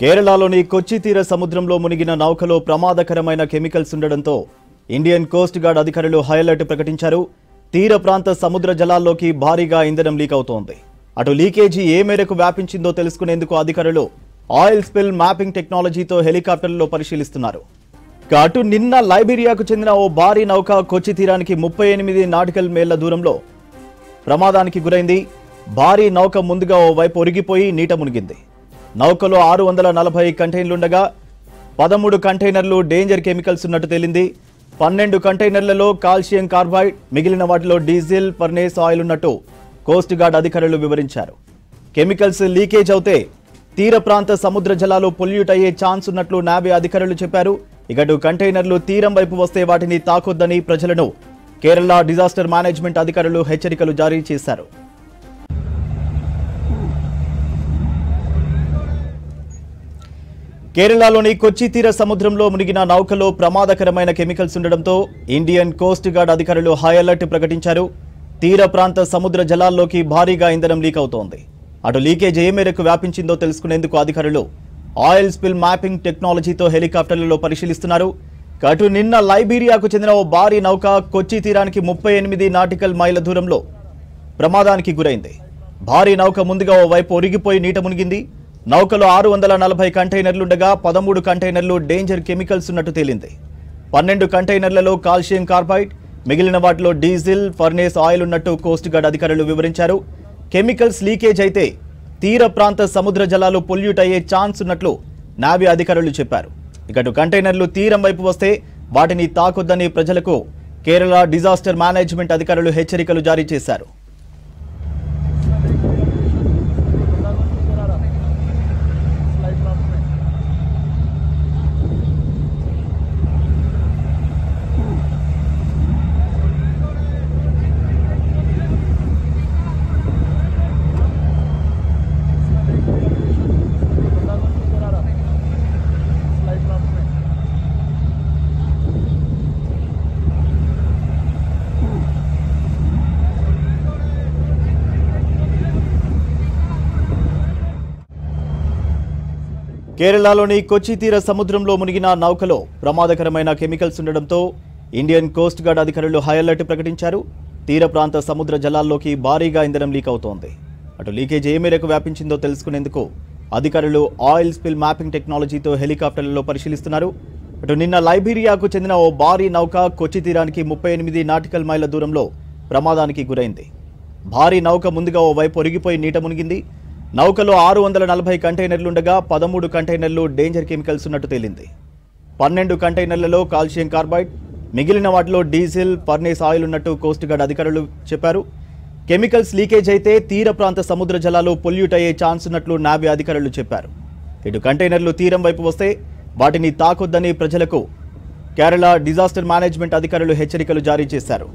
కేరళలోని కొచ్చి తీర సముద్రంలో మునిగిన నౌకలో ప్రమాదకరమైన కెమికల్స్ ఉండడంతో ఇండియన్ కోస్ట్ గార్డ్ అధికారులు హై అలర్ట్ ప్రకటించారు. తీర ప్రాంత సముద్ర జలాల్లోకి భారీగా ఇంధనం లీక్ అవుతోంది. అటు లీకేజీ ఏ మేరకు వ్యాపించిందో తెలుసుకునేందుకు అధికారులు ఆయిల్ స్పిల్ మ్యాపింగ్ టెక్నాలజీతో హెలికాప్టర్లలో పరిశీలిస్తున్నారు. అటు నిన్న లైబీరియాకు చెందిన ఓ భారీ నౌక కొచ్చి తీరానికి 38 నాటికల్ మైళ్ల దూరంలో ప్రమాదానికి గురైంది. భారీ నౌక ముందుగా ఓ వైపు ఒరిగిపోయి నీట మునిగింది. నౌకలో 640 కంటైనర్లుండగా 13 కంటైనర్లు డేంజర్ కెమికల్స్ ఉన్నట్టు తేలింది. 12 కంటైనర్లలో కాల్షియం కార్బైడ్, మిగిలిన వాటిలో డీజిల్, ఫర్నేస్ ఆయిల్ ఉన్నట్టు కోస్ట్ గార్డ్ అధికారులు వివరించారు. కెమికల్స్ లీకేజ్ అవుతే తీర ప్రాంత సముద్ర జలాలు పొల్యూట్ అయ్యే ఛాన్స్ ఉన్నట్లు నావీ అధికారులు చెప్పారు. ఇకటు కంటైనర్లు తీరం వైపు వస్తే వాటిని తాకొద్దని ప్రజలను కేరళ డిజాస్టర్ మేనేజ్మెంట్ అధికారులు హెచ్చరికలు జారీ చేశారు. కేరళలోని కొచ్చి తీర సముద్రంలో మునిగిన నౌకలో ప్రమాదకరమైన కెమికల్స్ ఉండడంతో ఇండియన్ కోస్ట్ గార్డ్ అధికారులు హై అలర్ట్ ప్రకటించారు. తీర ప్రాంత సముద్ర జలాల్లోకి భారీగా ఇంధనం లీక్ అవుతోంది. అటు లీకేజ్ ఏ మేరకు వ్యాపించిందో తెలుసుకునేందుకు అధికారులు ఆయిల్ స్పిల్ మ్యాపింగ్ టెక్నాలజీతో హెలికాప్టర్లలో పరిశీలిస్తున్నారు. అటు నిన్న లైబీరియాకు చెందిన ఓ భారీ నౌక కొచ్చి తీరానికి 38 నాటికల్ మైళ్ల దూరంలో ప్రమాదానికి గురైంది. భారీ నౌక ముందుగా ఓ వైపు ఒరిగిపోయి నీట మునిగింది. నౌకలో 640 కంటైనర్లుండగా 13 కంటైనర్లు డేంజర్ కెమికల్స్ ఉన్నట్టు తేలింది. 12 కంటైనర్లలో కాల్షియం కార్బైడ్, మిగిలిన వాటిలో డీజిల్, ఫర్నేస్ ఆయిల్ ఉన్నట్టు కోస్ట్ గార్డ్ అధికారులు వివరించారు. కెమికల్స్ లీకేజ్ అయితే తీర ప్రాంత సముద్ర జలాలు పొల్యూట్ అయ్యే ఛాన్స్ ఉన్నట్లు నావీ అధికారులు చెప్పారు. ఇకటు కంటైనర్లు తీరం వైపు వస్తే వాటిని తాకొద్దని ప్రజలకు కేరళ డిజాస్టర్ మేనేజ్మెంట్ అధికారులు హెచ్చరికలు జారీ చేశారు. కేరళలోని కొచ్చి తీర సముద్రంలో మునిగిన నౌకలో ప్రమాదకరమైన కెమికల్స్ ఉండడంతో ఇండియన్ కోస్ట్ గార్డ్ అధికారులు హై అలర్ట్ ప్రకటించారు. తీర ప్రాంత సముద్ర జలాల్లోకి భారీగా ఇంధనం లీక్ అవుతోంది. అటు లీకేజ్ ఏ మేరకు వ్యాపించిందో తెలుసుకునేందుకు అధికారులు ఆయిల్ స్పిల్ మ్యాపింగ్ టెక్నాలజీతో హెలికాప్టర్లలో పరిశీలిస్తున్నారు. అటు నిన్న లైబీరియాకు చెందిన ఓ భారీ నౌక కొచ్చి తీరానికి 38 నాటికల్ మైళ్ల దూరంలో ప్రమాదానికి గురైంది. భారీ నౌక ముందుగా ఓ వైపు ఒరిగిపోయి నీట మునిగింది. నౌకలో 640 కంటైనర్లుండగా 13 కంటైనర్లు డేంజర్ కెమికల్స్ ఉన్నట్టు తేలింది. 12 కంటైనర్లలో కాల్షియం కార్బైడ్, మిగిలిన వాటిలో డీజిల్, ఫర్నేస్ ఆయిల్ ఉన్నట్టు కోస్ట్ గార్డ్ అధికారులు చెప్పారు. కెమికల్స్ లీకేజ్ అయితే తీర ప్రాంత సముద్ర జలాలు పొల్యూట్ అయ్యే ఛాన్స్ ఉన్నట్లు నావీ అధికారులు చెప్పారు. ఇటు కంటైనర్లు తీరం వైపు వస్తే వాటిని తాకొద్దని ప్రజలకు కేరళ డిజాస్టర్ మేనేజ్మెంట్ అధికారులు హెచ్చరికలు జారీ చేశారు.